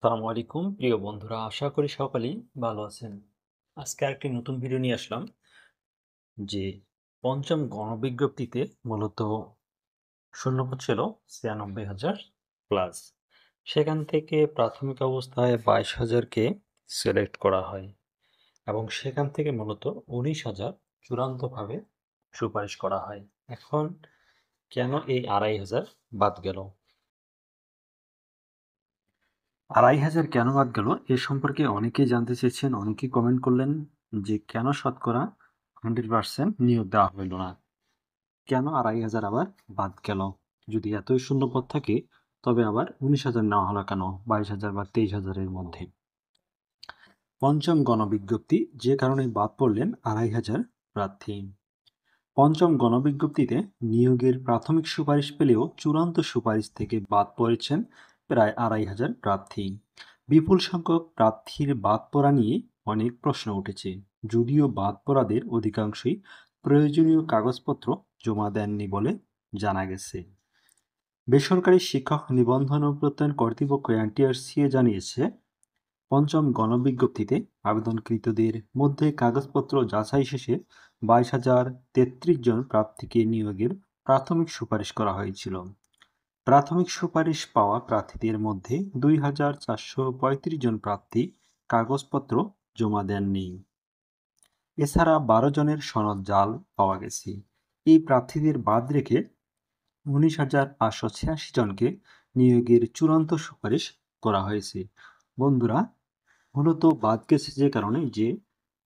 আসসালামু আলাইকুম প্রিয় বন্ধুরা, আশা করি সকলেই ভালো আছেন। আজকে আরেকটি নতুন ভিডিও নিয়ে আসলাম যে পঞ্চম গণবিজ্ঞপ্তিতে মূলত শূন্যপদ ছিল ৯৬,০০০ প্লাস। সেখান থেকে প্রাথমিক অবস্থায় ২২,০০০কে সিলেক্ট করা হয় এবং সেখান থেকে মূলত ১৯,০০০ চূড়ান্তভাবে সুপারিশ করা হয়। এখন কেন এই ২,৫০০ বাদ গেল? ২,৫০০ কেন বাদ গেল? এ সম্পর্কে অনেকেই জানতে চেয়েছেন, অনেকেই কমেন্ট করলেন যে কেন শতকরা 100% নিয়োগ দেওয়া হইল না? কেন ২,৫০০ আবার বাদ গেল? যদি এতই শূন্যপদ থাকে তবে আবার ১৯,০০০ নেওয়া হলো কেন ২২,০০০ বা ২৩,০০০ এর মধ্যে? পঞ্চম গণবিজ্ঞপ্তি যে কারণে বাদ পড়লেন ২,৫০০ প্রার্থী। পঞ্চম গণবিজ্ঞপ্তিতে নিয়োগের প্রাথমিক সুপারিশ পেলেও চূড়ান্ত সুপারিশ থেকে বাদ পড়েছেন প্রায় ২,৫০০ প্রার্থী। বিপুল সংখ্যক প্রার্থীর বাদ পড়া নিয়ে অনেক প্রশ্ন উঠেছে, যদিও বাদ পড়াদের অধিকাংশই প্রয়োজনীয় কাগজপত্র জমা দেননি বলে জানা গেছে। বেসরকারি শিক্ষক নিবন্ধন ও প্রত্যয়ন কর্তৃপক্ষ এনটিআরসিএ জানিয়েছে, পঞ্চম গণবিজ্ঞপ্তিতে আবেদনকৃতদের মধ্যে কাগজপত্র যাচাই শেষে ২২,০৩৩ জন প্রার্থীকে নিয়োগের প্রাথমিক সুপারিশ করা হয়েছিল। প্রাথমিক সুপারিশ পাওয়া প্রার্থীদের মধ্যে ২,৪৩৫ জন প্রার্থী কাগজপত্র জমা দেননি। এছাড়া ১২ জনের সনদ জাল পাওয়া গেছে। এই প্রার্থীদের বাদ রেখে ১৯,৫৮৬ জনকে নিয়োগের চূড়ান্ত সুপারিশ করা হয়েছে। বন্ধুরা, মূলত বাদ গেছে যে কারণে যে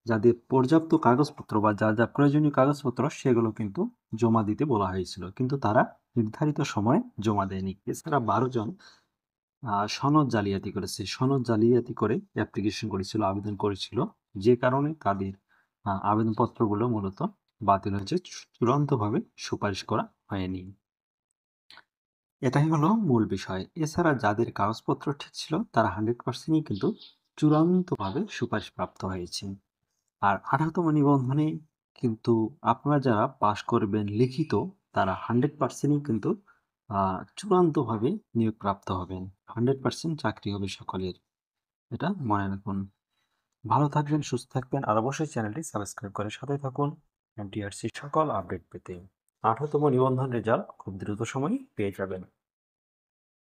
যাদের পর্যাপ্ত কাগজপত্র বা যা যা প্রয়োজনীয় কাগজপত্র সেগুলো কিন্তু জমা দিতে বলা হয়েছিল, কিন্তু তারা নির্ধারিত সময়ে জমা দেয়নি। এছাড়া ১২ জন সনদ জালিয়াতি করেছে, সনদ জালিয়াতি করে অ্যাপ্লিকেশন করেছিল, আবেদন করেছিল, যে কারণে তাদের আবেদনপত্রগুলো মূলত বাতিল হয়েছে, চূড়ান্তভাবে সুপারিশ করা হয়নি। এটাই হলো মূল বিষয়। এছাড়া যাদের কাগজপত্র ঠিক ছিল তারা 100%ই কিন্তু চূড়ান্তভাবে সুপারিশপ্রাপ্ত হয়েছেন। আর 18তম নিবন্ধনে কিন্তু আপনারা যারা পাশ করবেন লিখিত, তারা 100%ই কিন্তু চূড়ান্তভাবে নিয়োগপ্রাপ্ত হবেন। 100% চাকরি হবে সকলের। এটা মনে রাখুন। ভালো থাকবেন, সুস্থ থাকবেন, আর অবশ্যই চ্যানেলটি সাবস্ক্রাইব করে সাথে থাকুন এনটিআরসি সকল আপডেট পেতে। 18তম নিবন্ধন রেজাল্ট খুব দ্রুত সময়ই পেয়ে যাবেন।